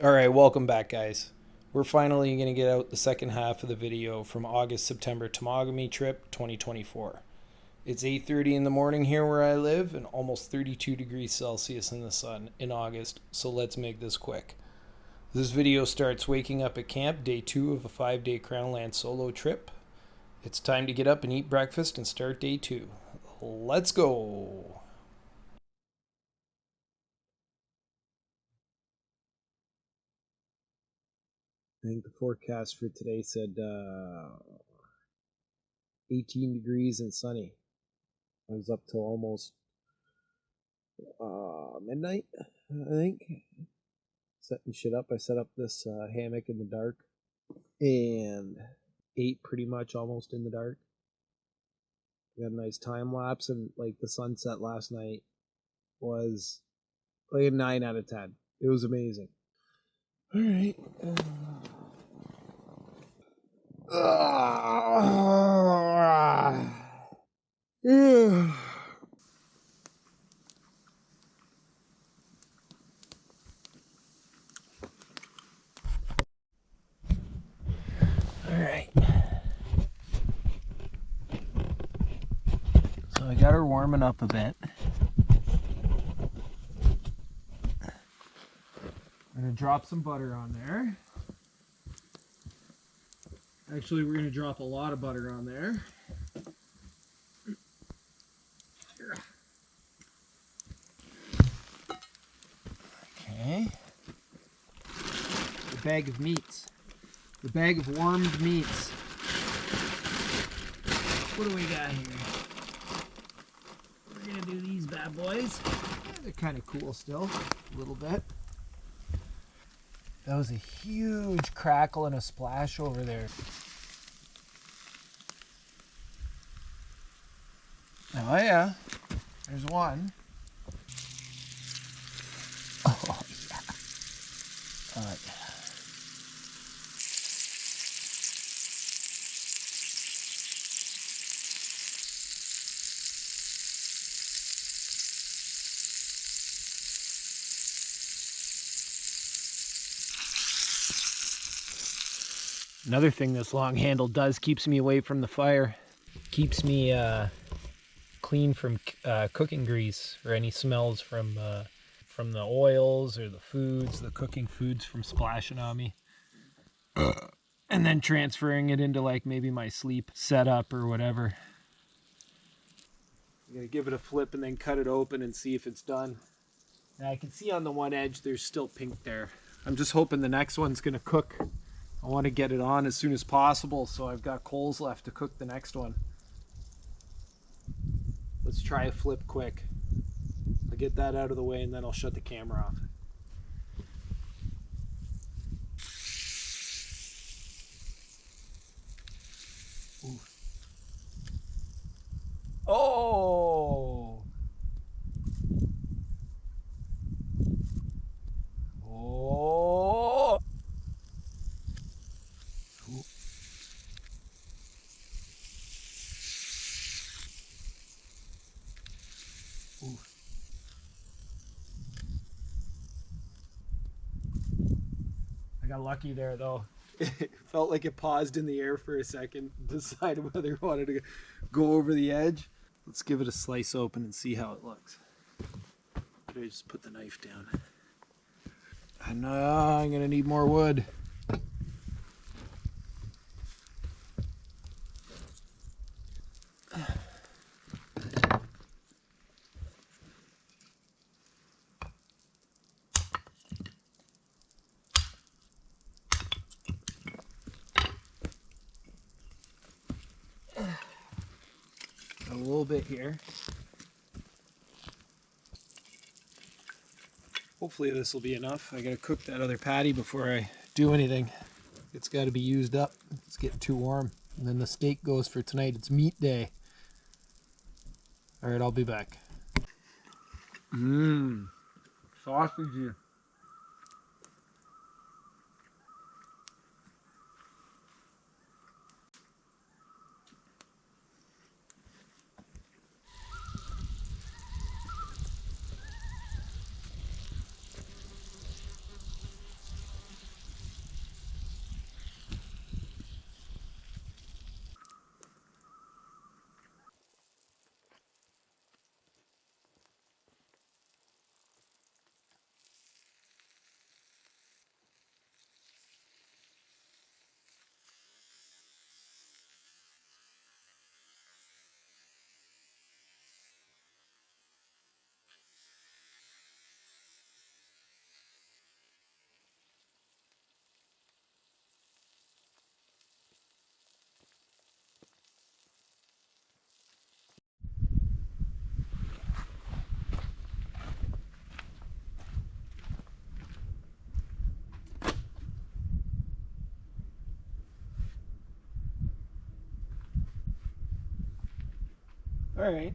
Alright, welcome back guys. We're finally going to get out the second half of the video from August-September Temagami trip 2024. It's 8:30 in the morning here where I live and almost 32 degrees Celsius in the sun in August, so let's make this quick. This video starts waking up at camp, day 2 of a 5-day crownland solo trip. It's time to get up and eat breakfast and start day 2. Let's go! I think the forecast for today said 18 degrees and sunny. I was up till almost midnight, I think. Setting shit up. I set up this hammock in the dark and ate pretty much almost in the dark. Got a nice time lapse, and like the sunset last night was like a 9 out of 10. It was amazing. All right. Alright. So I got her warming up a bit. I'm going to drop some butter on there. Actually, we're going to drop a lot of butter on there. Okay. The bag of meats. The bag of warmed meats. What do we got here? We're going to do these bad boys. Yeah, they're kind of cool still, a little bit. That was a huge crackle and a splash over there. Oh yeah, there's one. Oh yeah. All right. Another thing this long handle does, keeps me away from the fire. Keeps me clean from cooking grease or any smells from the oils or the foods, the cooking foods from splashing on me. And then transferring it into like maybe my sleep setup or whatever. I'm gonna give it a flip and then cut it open and see if it's done. Now I can see on the one edge there's still pink there. I'm just hoping the next one's gonna cook. I want to get it on as soon as possible, so I've got coals left to cook the next one. Let's try a flip quick. I'll get that out of the way and then I'll shut the camera off. Ooh. Oh! Oh! Ooh. Ooh. I got lucky there though. It felt like it paused in the air for a second, decided whether it wanted to go over the edge. Let's give it a slice open and see how it looks. Did I just put the knife down? I know I'm gonna need more wood. A little bit here. Hopefully this will be enough. I gotta cook that other patty before I do anything. It's gotta be used up. It's getting too warm. And then the steak goes for tonight. It's meat day. Alright, I'll be back. Sausage. All right.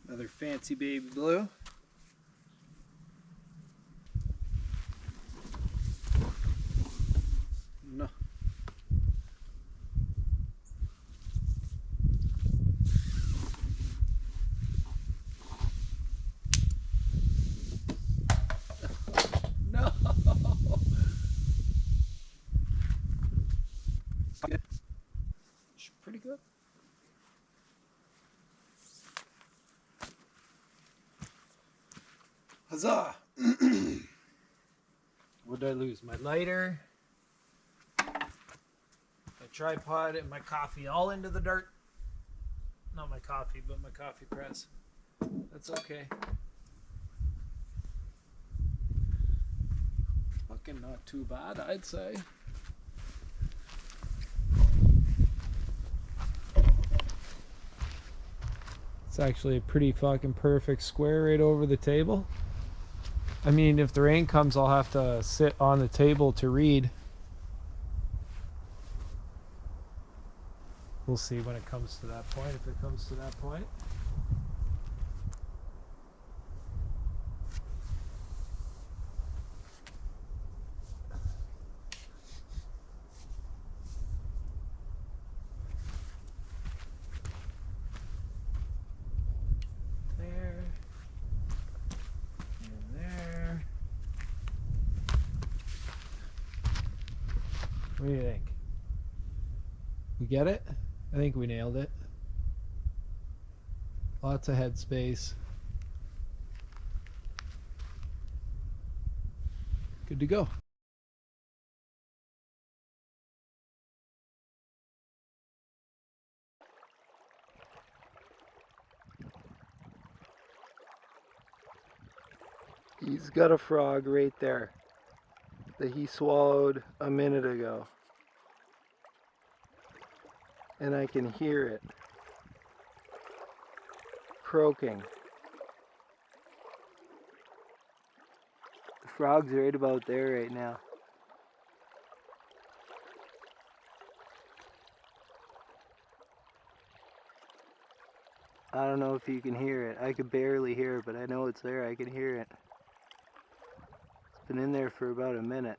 Another fancy baby blue. No. No. Pretty good. Huzzah! What did I lose? My lighter, my tripod, and my coffee all into the dirt. Not my coffee, but my coffee press. That's okay. Fucking not too bad, I'd say. It's actually a pretty fucking perfect square right over the table. I mean, if the rain comes, I'll have to sit on the table to read. We'll see when it comes to that point, if it comes to that point. There. And there. What do you think? We get it? I think we nailed it. Lots of headspace. Good to go. He's got a frog right there that he swallowed a minute ago. And I can hear it croaking. The frog's right about there right now. I don't know if you can hear it. I could barely hear it, but I know it's there. I can hear it. It's been in there for about a minute.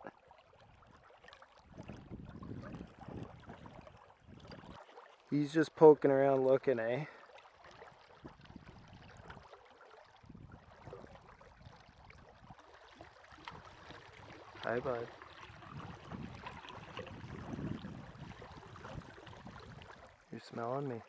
He's just poking around looking, eh? Hi, bud. You're smelling me.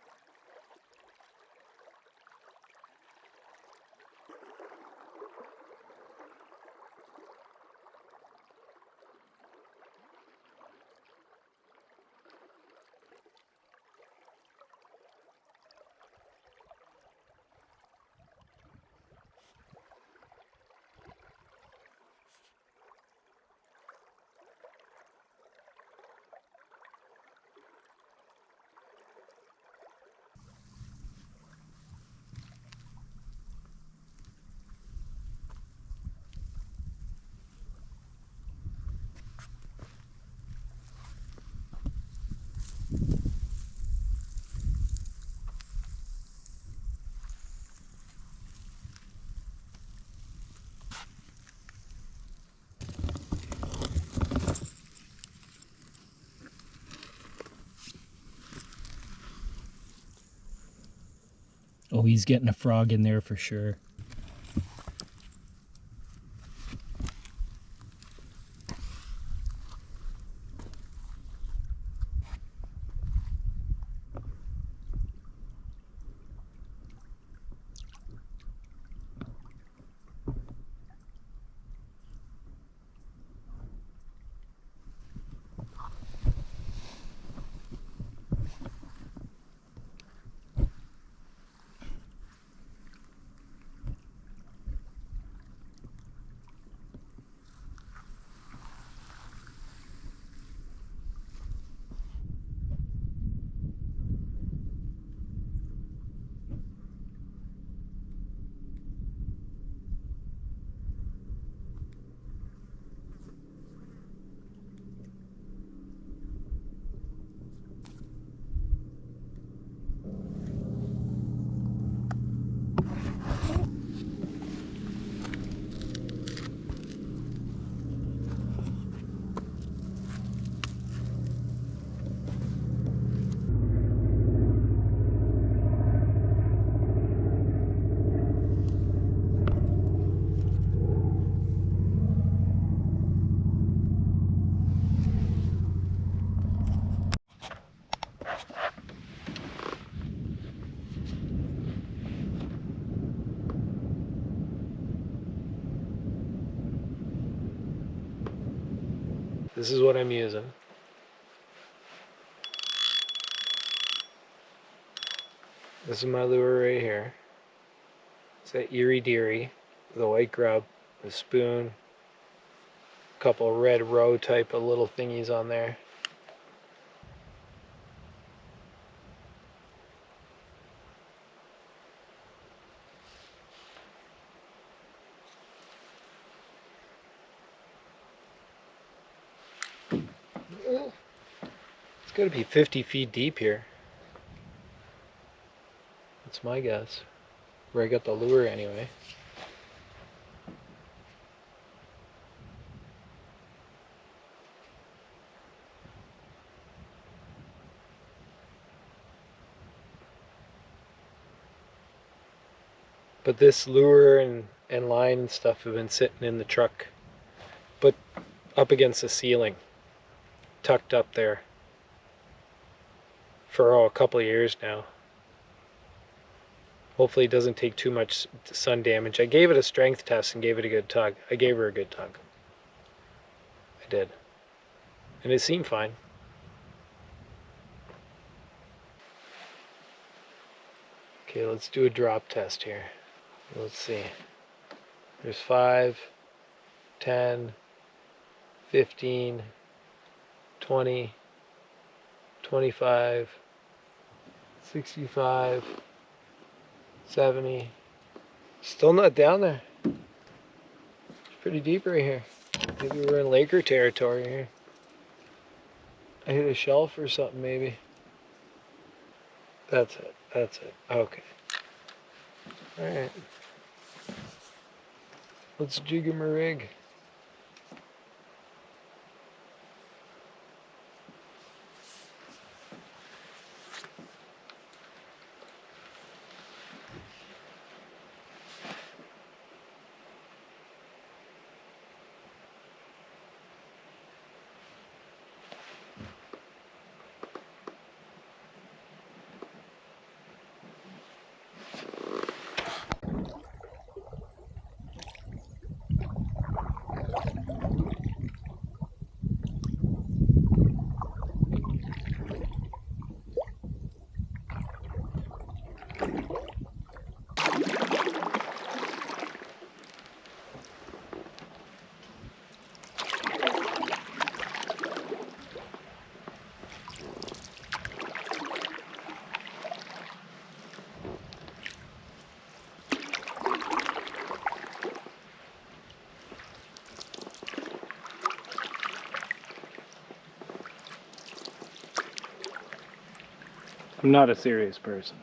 Oh, he's getting a frog in there for sure. This is what I'm using. This is my lure right here. It's that Erie Deary with a white grub, a spoon, a couple red roe type of little thingies on there. It's got to be 50 feet deep here. That's my guess. Where I got the lure anyway. But this lure and line and stuff have been sitting in the truck, but up against the ceiling, tucked up there for a couple of years now. Hopefully it doesn't take too much sun damage. I gave it a strength test and gave it a good tug. I gave her a good tug. I did. And it seemed fine. Okay, let's do a drop test here. Let's see. There's 5, 10, 15, 20, 25, 65, 70. Still not down there. It's pretty deep right here. Maybe we're in Laker territory here. I hit a shelf or something maybe. That's it. That's it. Okay. Alright. Let's jig him a rig. I'm not a serious person.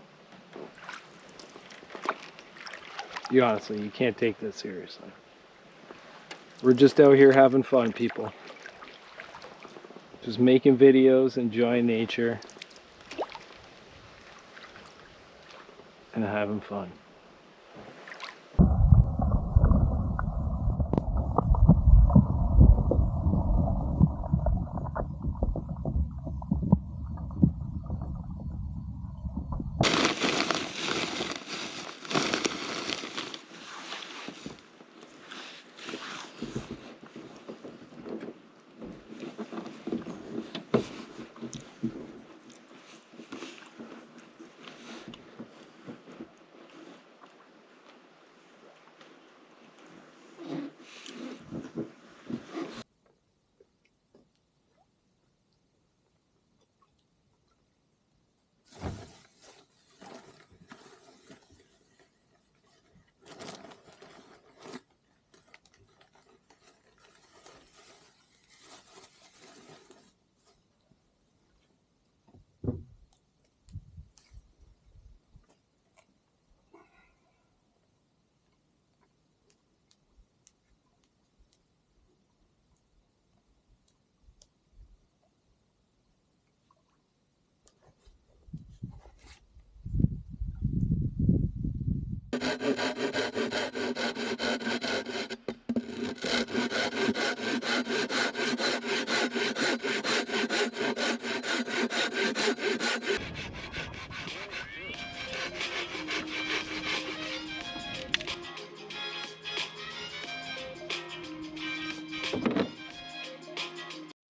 You can't take this seriously. We're just out here having fun, people. Just making videos, enjoying nature, and having fun.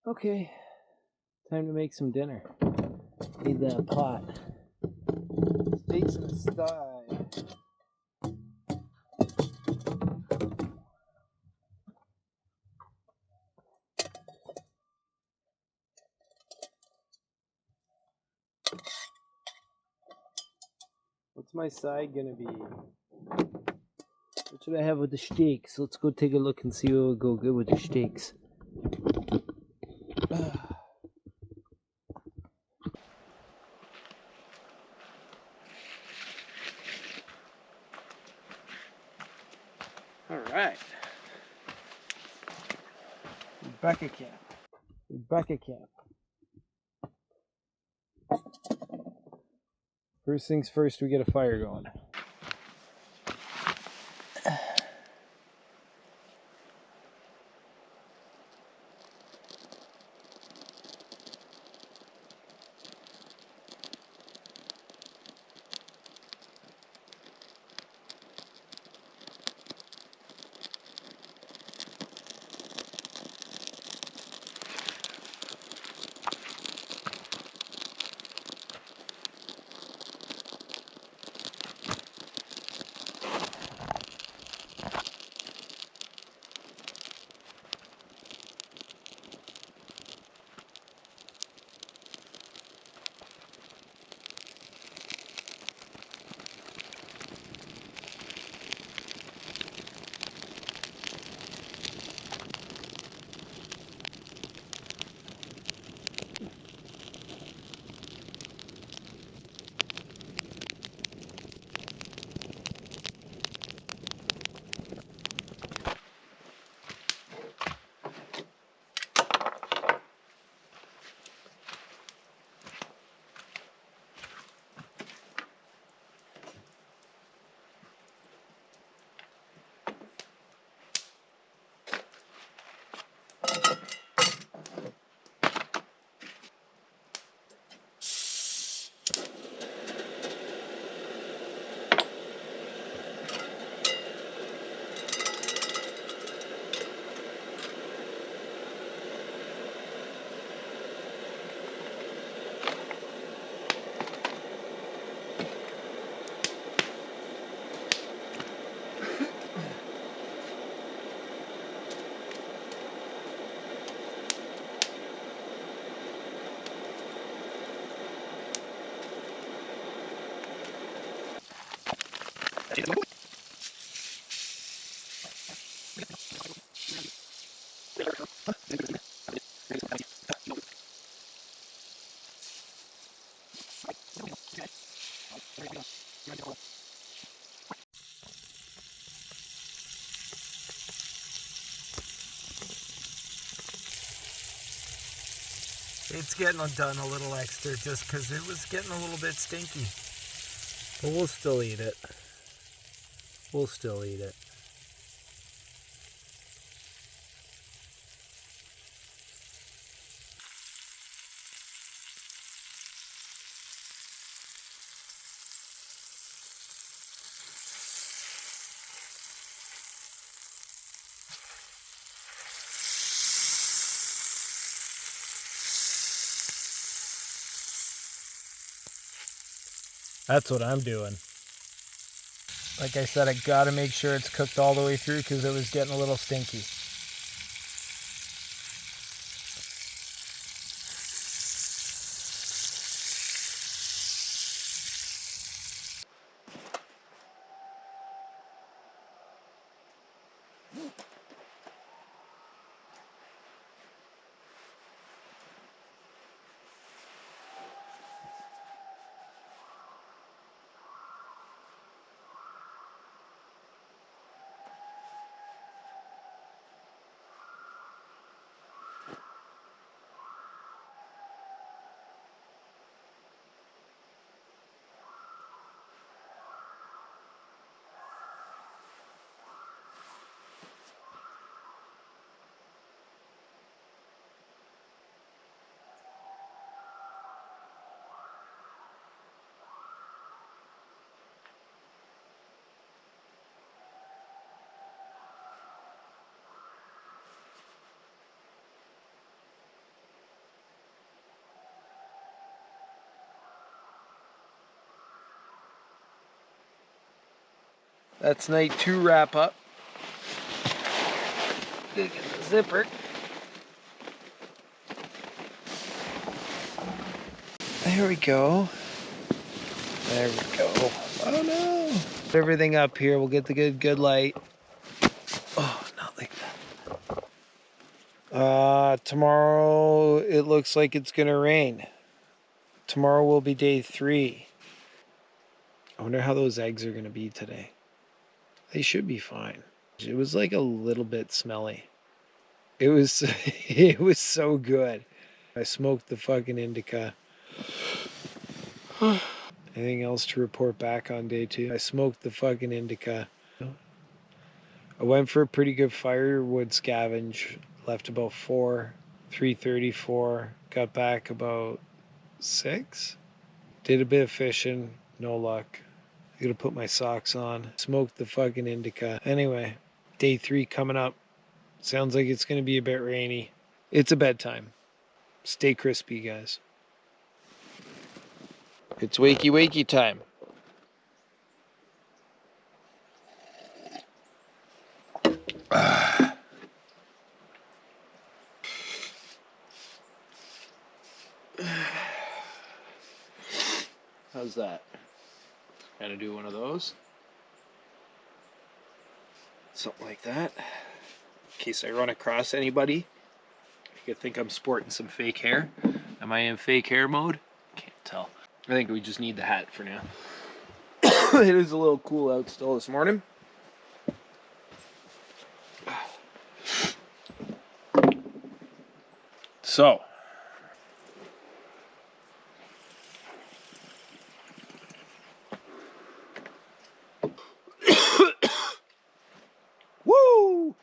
Okay, time to make some dinner. Need that pot. Steaks and a sty. What's my side gonna be? What should I have with the steaks? Let's go take a look and see what will go good with the steaks. All right. Rebecca camp. First things first, we get a fire going. It's getting done a little extra just because it was getting a little bit stinky. But we'll still eat it. We'll still eat it. That's what I'm doing. Like I said, I gotta make sure it's cooked all the way through because it was getting a little stinky. That's night 2 wrap up. Gonna get the zipper. There we go. There we go. Oh no! Put everything up here. We'll get the good light. Oh, not like that. Tomorrow it looks like it's gonna rain. Tomorrow will be day 3. I wonder how those eggs are gonna be today. They should be fine. It was like a little bit smelly. It was it was so good. I smoked the fucking indica. Anything else to report back on day 2? I smoked the fucking indica. I went for a pretty good firewood scavenge. Left about 4, 3:34. Got back about 6. Did a bit of fishing. No luck. I gotta put my socks on. Smoked the fucking indica. Anyway, day 3 coming up. Sounds like it's gonna be a bit rainy. It's a bedtime. Stay crispy, guys. It's wakey wakey time. How's that? Gotta do one of those. Something like that. In case I run across anybody, you could think I'm sporting some fake hair. Am I in fake hair mode? Can't tell. I think we just need the hat for now. It is a little cool out still this morning. So, woo!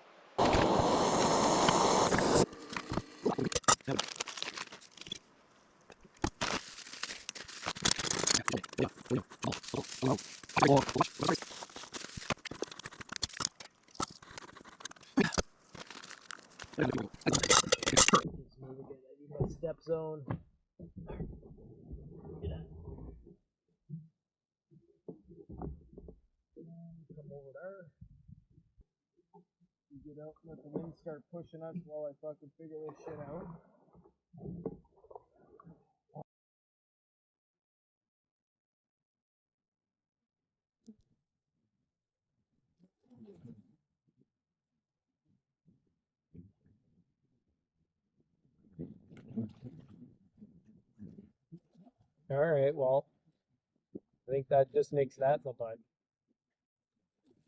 Step zone. Come over there. You get out, let the wind start pushing us while I fucking figure this shit out. All right, well, I think that just makes that the fun.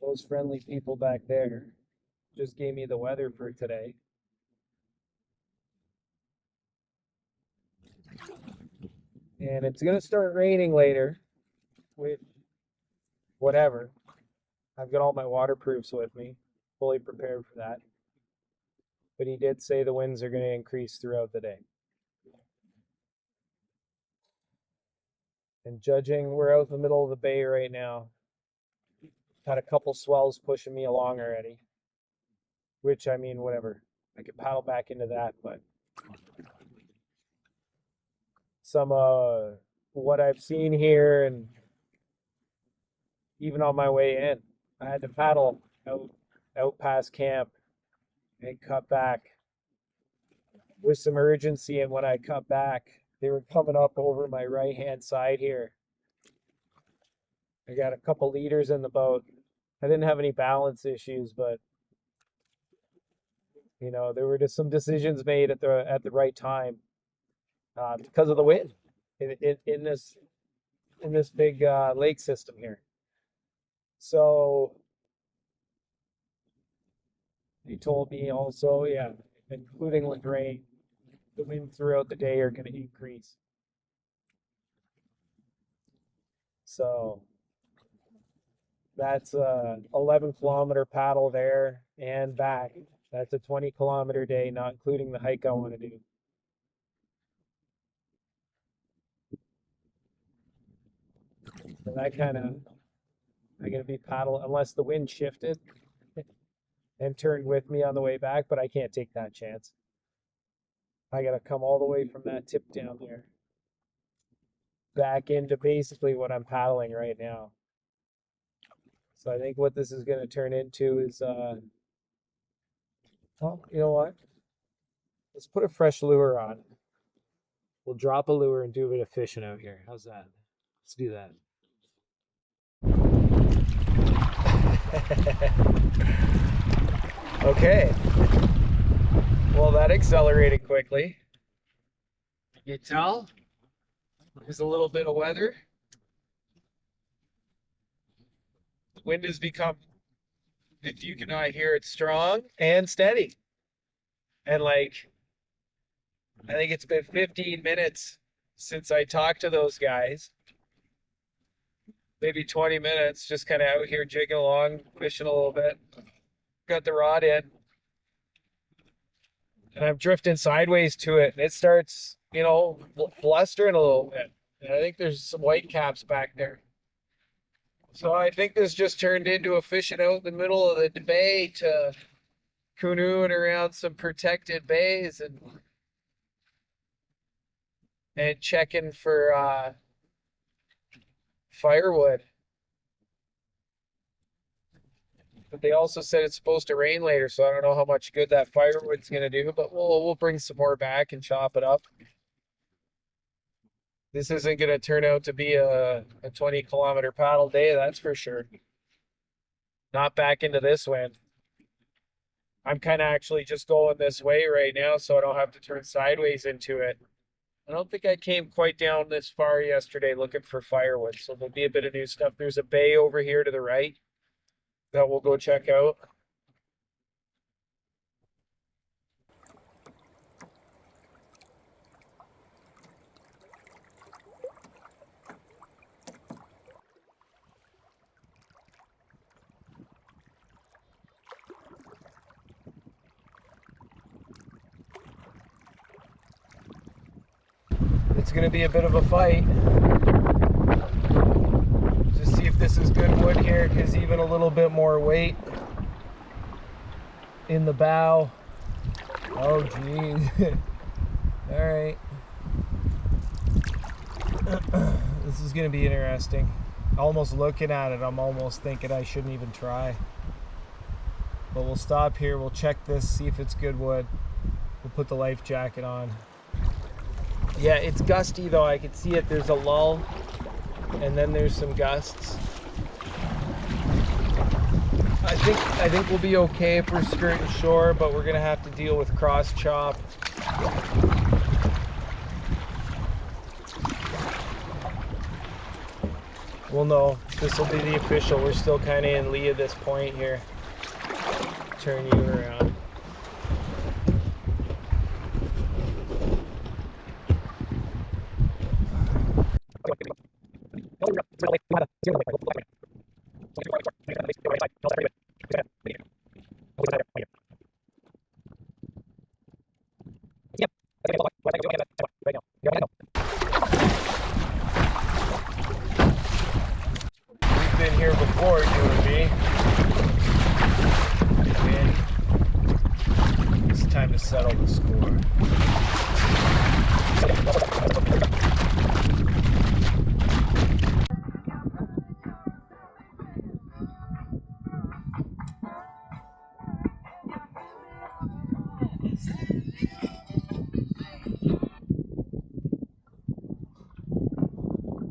Those friendly people back there just gave me the weather for today. And it's going to start raining later, which, whatever. I've got all my waterproofs with me, fully prepared for that. But he did say the winds are going to increase throughout the day. And judging, we're out in the middle of the bay right now. Had a couple swells pushing me along already. Which, I mean, whatever. I could paddle back into that, but some what I've seen here, and even on my way in, I had to paddle out past camp and cut back with some urgency. And when I cut back, they were coming up over my right hand side here. I got a couple leaders in the boat. I didn't have any balance issues, but you know, there were just some decisions made at the right time because of the wind in this big lake system here. So he told me also, yeah, including with rain, the winds throughout the day are going to increase. So that's a 11-kilometer paddle there and back. That's a 20-kilometer day, not including the hike I want to do. So that kind of, I'm going to be paddle unless the wind shifted and turned with me on the way back, but I can't take that chance. I got to come all the way from that tip down there back into basically what I'm paddling right now. So I think what this is going to turn into is, well, you know what? Let's put a fresh lure on. We'll drop a lure and do a bit of fishing out here. How's that? Let's do that. Okay. Well, that accelerated quickly. You tell? There's a little bit of weather. The wind has become, if you cannot hear it, strong and steady. And like, I think it's been 15 minutes since I talked to those guys. Maybe 20 minutes, just kind of out here jigging along, fishing a little bit. Got the rod in. And I'm drifting sideways to it. And it starts, you know, blustering a little bit. And I think there's some white caps back there. So I think this just turned into a fishing out in the middle of the bay to canoeing around some protected bays and checking for firewood. But they also said it's supposed to rain later, so I don't know how much good that firewood's gonna do, but we'll bring some more back and chop it up. This isn't gonna turn out to be a 20-kilometer paddle day, that's for sure. Not back into this wind. I'm kind of actually just going this way right now, so I don't have to turn sideways into it. I don't think I came quite down this far yesterday looking for firewood, so there'll be a bit of new stuff. There's a bay over here to the right that we'll go check out. It's going to be a bit of a fight. Just see if this is good wood here, because even a little bit more weight in the bow. Oh, geez. All right. This is going to be interesting. Almost looking at it, I'm almost thinking I shouldn't even try. But we'll stop here. We'll check this, see if it's good wood. We'll put the life jacket on. Yeah, it's gusty though. I can see it. There's a lull, and then there's some gusts. I think we'll be okay if we're skirting shore, but we're gonna have to deal with cross chop. Well, no, this will be the official. We're still kind of in lee at this point here. Turn you around. We've been here before, you and me. And it's time to settle the score.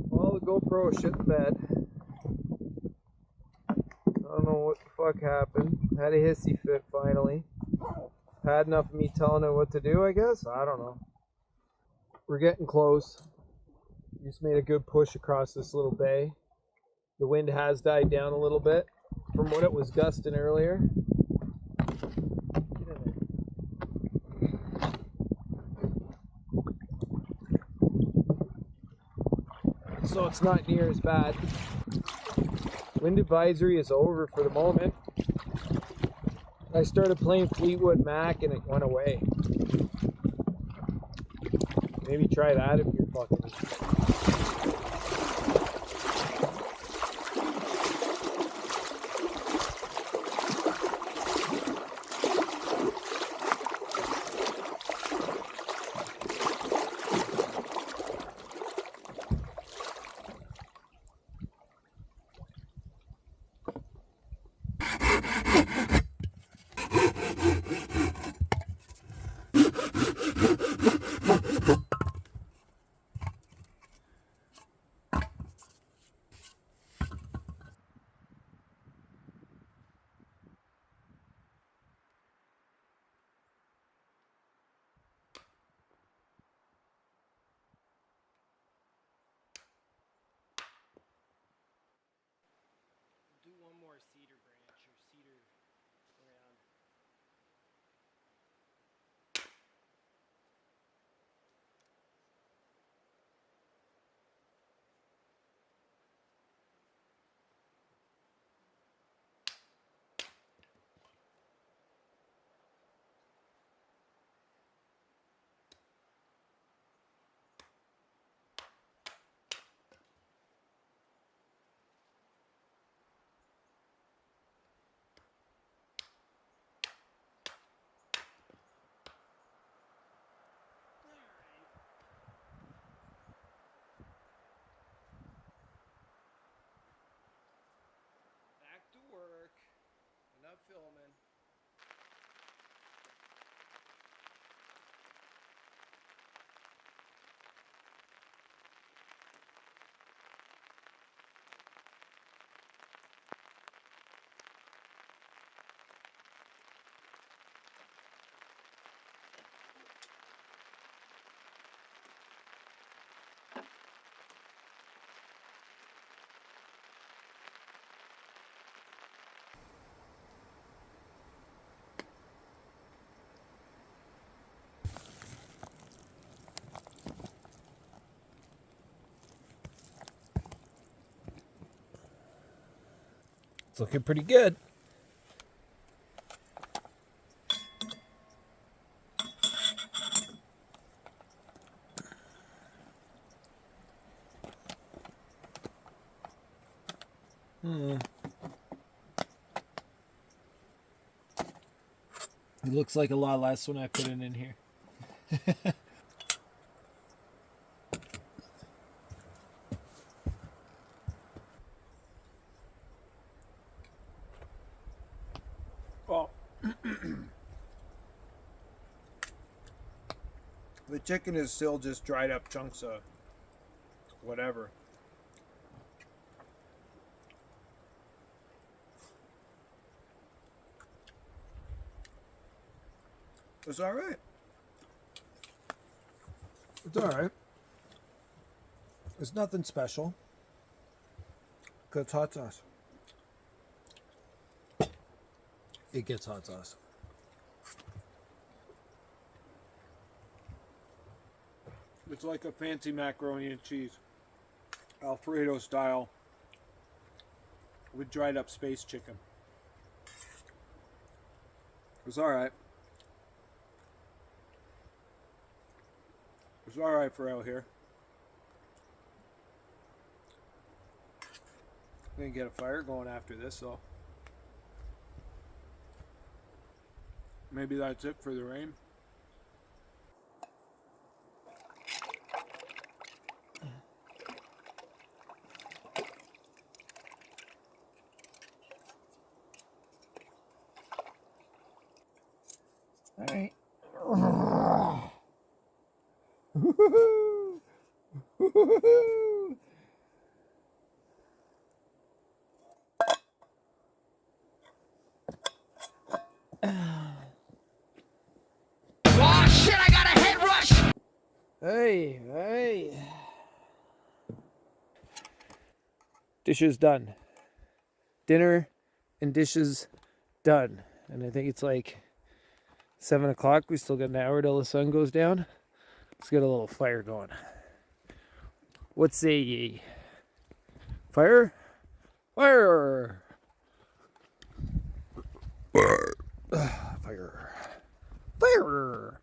Well, the GoPro shit the bed. I don't know what the fuck happened. Had a hissy fit finally. Had enough of me telling it what to do, I guess? I don't know. We're getting close. Just made a good push across this little bay. The wind has died down a little bit from what it was gusting earlier. Get in there. So it's not near as bad. Wind advisory is over for the moment. I started playing Fleetwood Mac and it went away. Maybe try that if you're fucking... It's looking pretty good. It looks like a lot less when I put it in here. Well, the chicken is still just dried up chunks of whatever. It's all right. It's all right. It's nothing special. Because it's hot sauce. It gets hot sauce. It's like a fancy macaroni and cheese. Alfredo style. With dried up space chicken. It's all right. It's all right for out here. I'm gonna get a fire going after this, so maybe that's it for the rain. All right. Oh shit, I got a head rush! Hey. Dishes done. Dinner and dishes done. And I think it's like 7 o'clock. We still got an hour till the sun goes down. Let's get a little fire going. What say ye? Fire? Fire! Fire! Fire! Fire!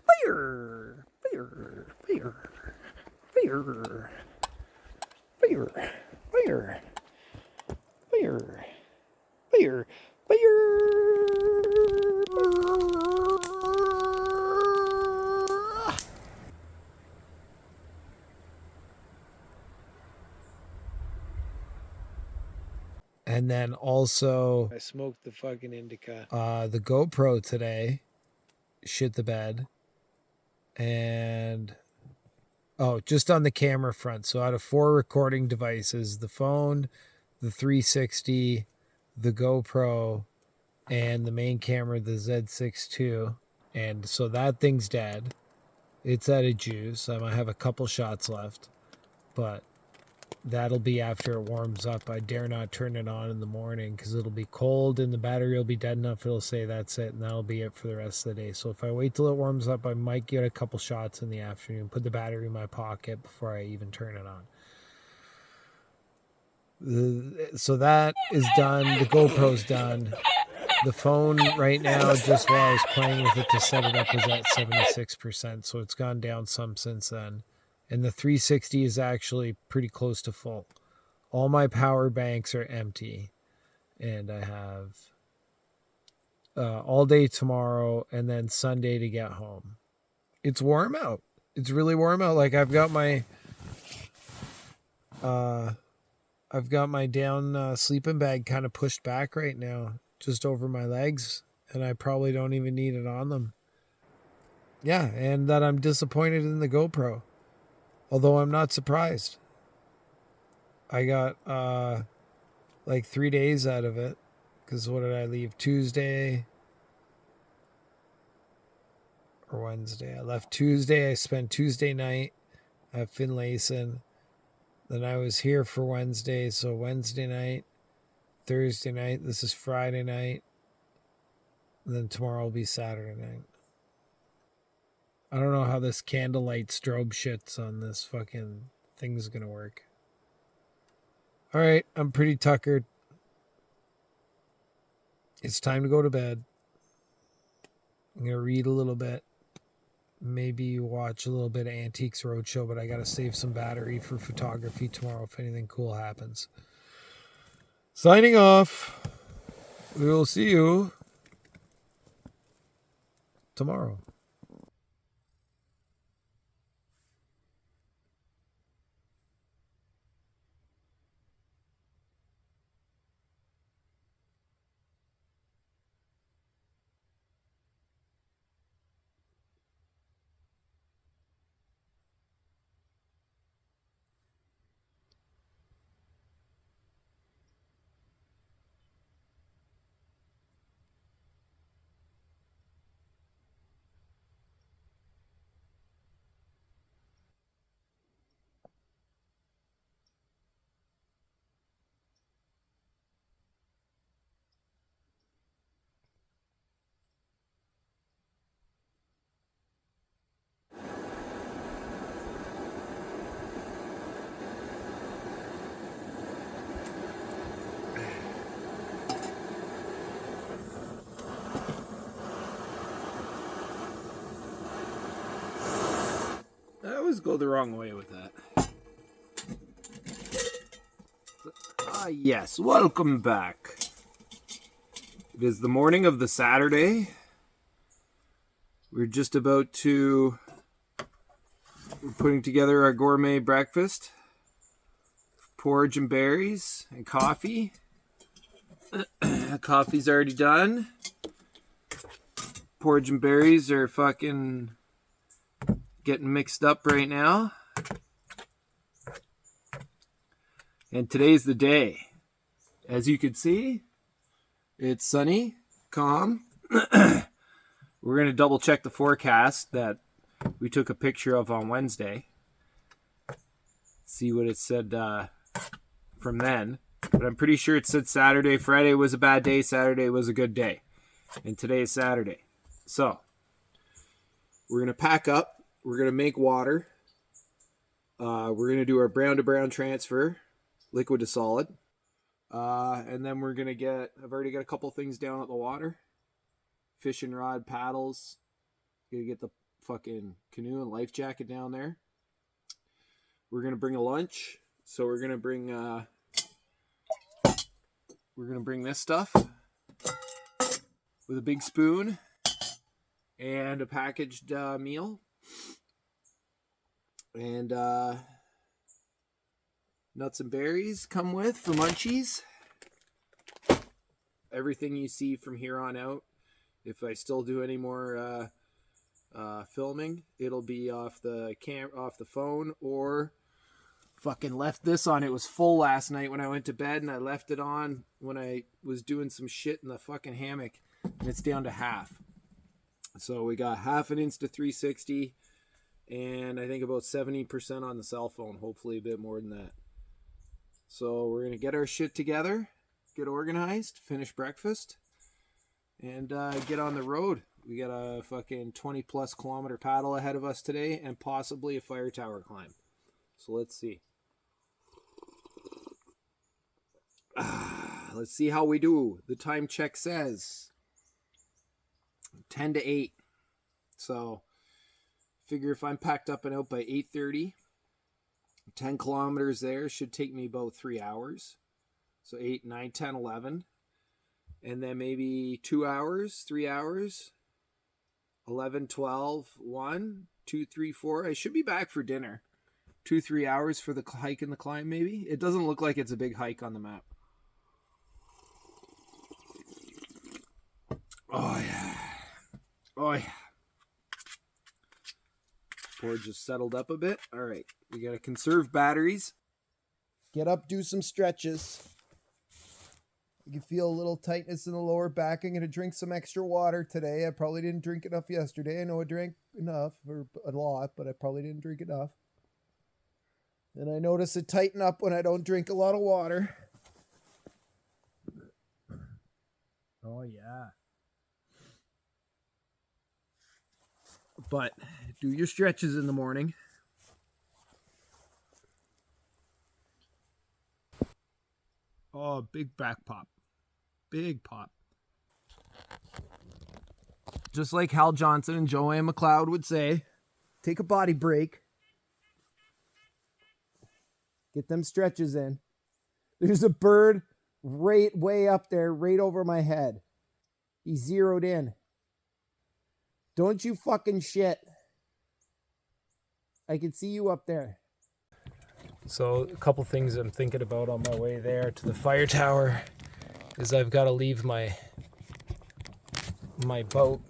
Fire! Fire! Fire! Fire! Fire! Fire! Fire! Fire! And then also, I smoked the fucking indica. The GoPro today shit the bed. And just on the camera front. So out of 4 recording devices, the phone, the 360, the GoPro, and the main camera, the Z6 II. And so that thing's dead. It's out of juice. I might have a couple shots left, but that'll be after it warms up. I dare not turn it on in the morning because it'll be cold and the battery will be dead enough. It'll say that's it, and that'll be it for the rest of the day. So if I wait till it warms up, I might get a couple shots in the afternoon, put the battery in my pocket before I even turn it on. So that is done. The GoPro's done. The phone right now, just while I was playing with it to set it up, was at 76%. So it's gone down some since then. And the 360 is actually pretty close to full. All my power banks are empty. And I have all day tomorrow and then Sunday to get home. It's warm out. It's really warm out. Like I've got my down sleeping bag kind of pushed back right now, just over my legs, and I probably don't even need it on them. Yeah, and that I'm disappointed in the GoPro, although I'm not surprised. I got like 3 days out of it, because what did I leave? Tuesday or Wednesday? I left Tuesday. I spent Tuesday night at Finlayson. Then I was here for Wednesday, so Wednesday night, Thursday night, this is Friday night, and then tomorrow will be Saturday night. I don't know how this candlelight strobe shits on this fucking thing's gonna work. Alright, I'm pretty tuckered. It's time to go to bed. I'm going to read a little bit. Maybe watch a little bit of Antiques Roadshow, but I got to save some battery for photography tomorrow if anything cool happens. Signing off. We will see you tomorrow. I always go the wrong way with that. Yes, welcome back. It is the morning of the Saturday. We're just about to... We're putting together our gourmet breakfast. Porridge and berries and coffee. Coffee's already done. Porridge and berries are fucking getting mixed up right now. And today's the day. As you can see, it's sunny, calm. We're going to double check the forecast that we took a picture of on Wednesday. See what it said from then. But I'm pretty sure it said Saturday. Friday was a bad day. Saturday was a good day. And today is Saturday. So, we're going to pack up. We're going to make water. We're going to do our brown to brown transfer. Liquid to solid. And then we're going to get... I've already got a couple things down at the water. Fishing rod, paddles. Going to get the fucking canoe and life jacket down there. We're going to bring a lunch. So we're going to bring... we're going to bring this stuff. With a big spoon. And a packaged meal. And nuts and berries come with for munchies. Everything you see from here on out. If I still do any more filming, it'll be off the phone, or fucking left this on. It was full last night when I went to bed, and I left it on when I was doing some shit in the fucking hammock, and it's down to half. So we got half an Insta360, and I think about 70% on the cell phone, hopefully a bit more than that. So we're going to get our shit together, get organized, finish breakfast, and get on the road. We got a fucking 20 plus kilometer paddle ahead of us today, and possibly a fire tower climb. So let's see. Let's see how we do. The time check says 10 to 8. So figure if I'm packed up and out by 8:30, 10 kilometers there should take me about 3 hours. So 8, 9, 10, 11. And then maybe 2 hours, 3 hours, 11, 12, 1, 2, 3, 4. I should be back for dinner. 2, 3 hours for the hike and the climb, maybe. It doesn't look like it's a big hike on the map. Oh, yeah. Oh, yeah. Porridge just settled up a bit. All right. We got to conserve batteries. Get up, do some stretches. You can feel a little tightness in the lower back. I'm going to drink some extra water today. I probably didn't drink enough yesterday. I know I drank enough, or a lot, but I probably didn't drink enough. And I notice it tighten up when I don't drink a lot of water. Oh, yeah. But do your stretches in the morning. Oh, big back pop. Big pop. just like Hal Johnson and Joanne McLeod would say, take a body break. Get them stretches in. There's a bird right way up there, right over my head. He zeroed in. Don't you fucking shit. I can see you up there. So a couple things I'm thinking about on my way there to the fire tower is I've got to leave my boat.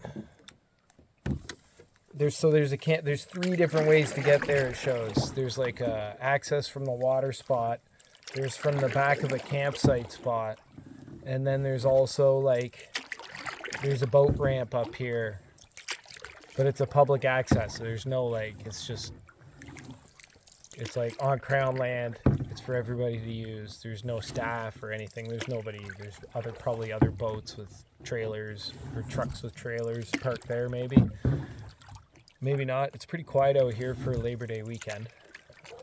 There's 3 different ways to get there, it shows. There's like access from the water spot. There's from the back of a campsite spot. And then there's also like, there's a boat ramp up here. But it's a public access, so there's no like, it's like on crownland. It's for everybody to use. There's no staff or anything. There's nobody. There's probably other boats with trailers or trucks with trailers parked there maybe. Maybe not. It's pretty quiet out here for Labor Day weekend.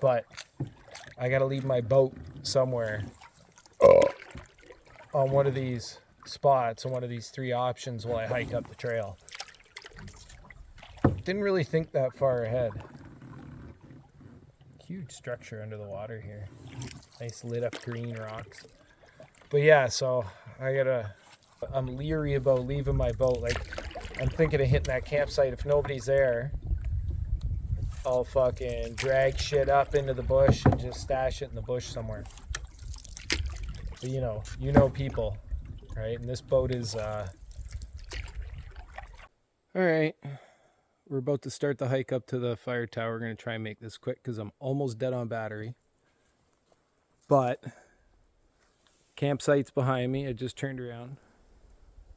But I got to leave my boat somewhere on one of these spots, on one of these 3 options while I hike up the trail. Didn't really think that far ahead. Huge structure under the water here. Nice lit up green rocks. But yeah, so I'm leery about leaving my boat. Like, I'm thinking of hitting that campsite. If nobody's there, I'll fucking drag shit up into the bush and just stash it in the bush somewhere. But you know people, right? And this boat is, all right. We're about to start the hike up to the fire tower. We're going to try and make this quick because I'm almost dead on battery. But campsite's behind me. I just turned around.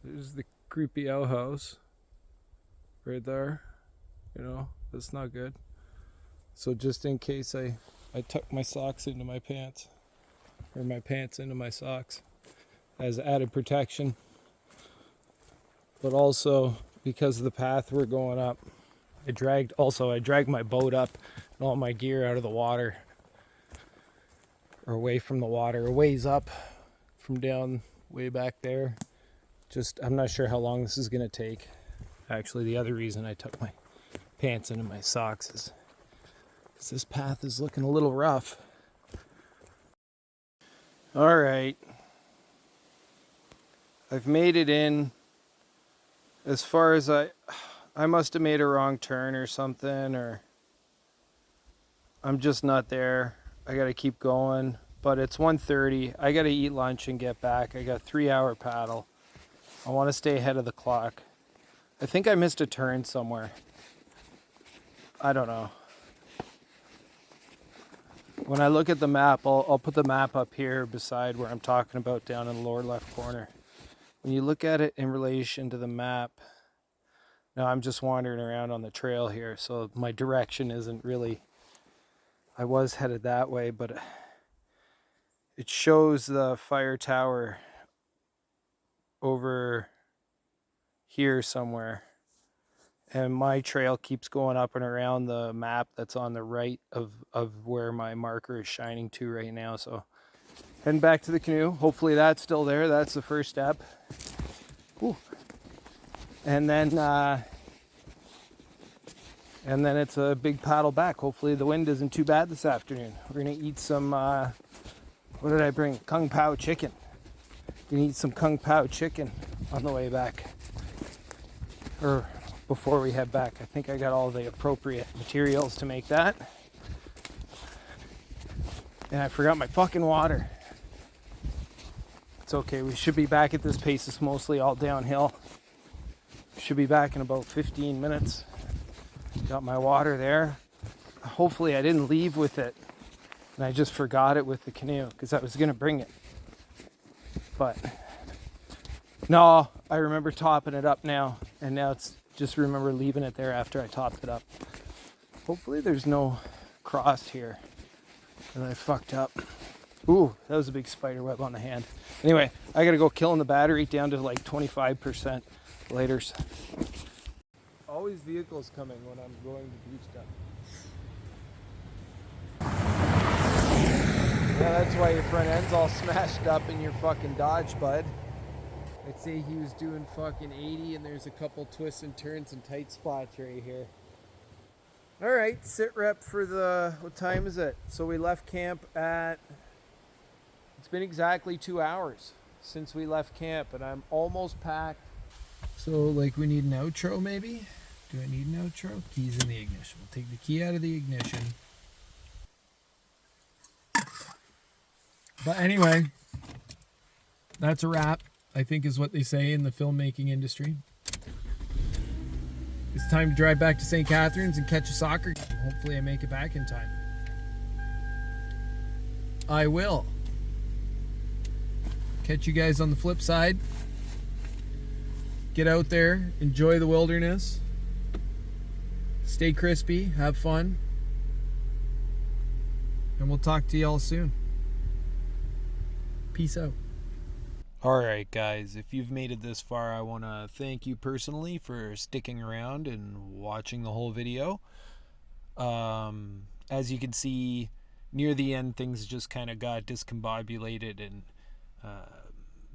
There's the creepy outhouse right there. That's not good. So just in case I tuck my socks into my pants, or my pants into my socks as added protection. But also because of the path we're going up, I dragged my boat up and all my gear out of the water, or away from the water, a ways up from down way back there. I'm not sure how long this is going to take. Actually, the other reason I tucked my pants into my socks is because this path is looking a little rough. All right. I've made it in as far as I must have made a wrong turn or something, or I'm just not there. I got to keep going, but it's 1:30. I got to eat lunch and get back. I got a 3-hour paddle. I want to stay ahead of the clock. I think I missed a turn somewhere. I don't know. When I look at the map, I'll put the map up here beside where I'm talking about down in the lower left corner. When you look at it in relation to the map, now I'm just wandering around on the trail here, so my direction isn't really, I was headed that way, but it shows the fire tower over here somewhere. And my trail keeps going up and around the map that's on the right of where my marker is shining to right now. So heading back to the canoe. Hopefully that's still there. That's the first step. Ooh. And then it's a big paddle back. Hopefully the wind isn't too bad this afternoon. We're going to eat some, what did I bring? Kung Pao chicken. Gonna eat some Kung Pao chicken on the way back. Or before we head back. I think I got all the appropriate materials to make that. And I forgot my fucking water. It's okay, we should be back at this pace. It's mostly all downhill. Should be back in about 15 minutes. Got my water there. Hopefully I didn't leave with it and I just forgot it with the canoe, because I was gonna bring it. But no, I remember topping it up now, and now it's just remember leaving it there after I topped it up. Hopefully there's no cross here that I fucked up. Ooh, that was a big spider web on the hand. Anyway, I gotta go killing the battery down to like 25%. Laters. Always vehicles coming when I'm going to do stuff. Yeah, that's why your front end's all smashed up in your fucking Dodge, bud. I'd say he was doing fucking 80, and there's a couple twists and turns and tight spots right here. All right, sit rep for the, what time is it? So we left camp at, it's been exactly 2 hours since we left camp, and I'm almost packed. So like we need an outro maybe? Do I need an outro? Keys in the ignition. We'll take the key out of the ignition. But anyway, that's a wrap, I think is what they say in the filmmaking industry. It's time to drive back to St. Catharines and catch a soccer game. Hopefully I make it back in time. I will. Catch you guys on the flip side. Get out there, enjoy the wilderness. Stay crispy, have fun. And we'll talk to y'all soon. Peace out. Alright guys, if you've made it this far, I want to thank you personally for sticking around and watching the whole video. As you can see, near the end things just kind of got discombobulated and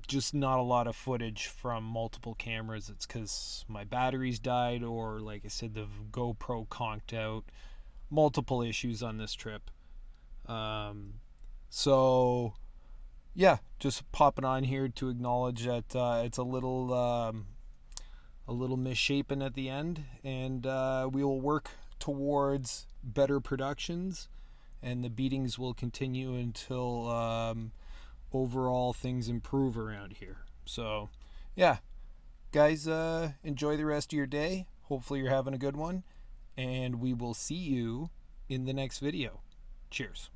just not a lot of footage from multiple cameras. It's because my batteries died, or like I said, the GoPro conked out. Multiple issues on this trip. So yeah, just popping on here to acknowledge that it's a little misshapen at the end, and we will work towards better productions, and the beatings will continue until overall things improve around here. So yeah, guys, enjoy the rest of your day. Hopefully you're having a good one, and we will see you in the next video. Cheers.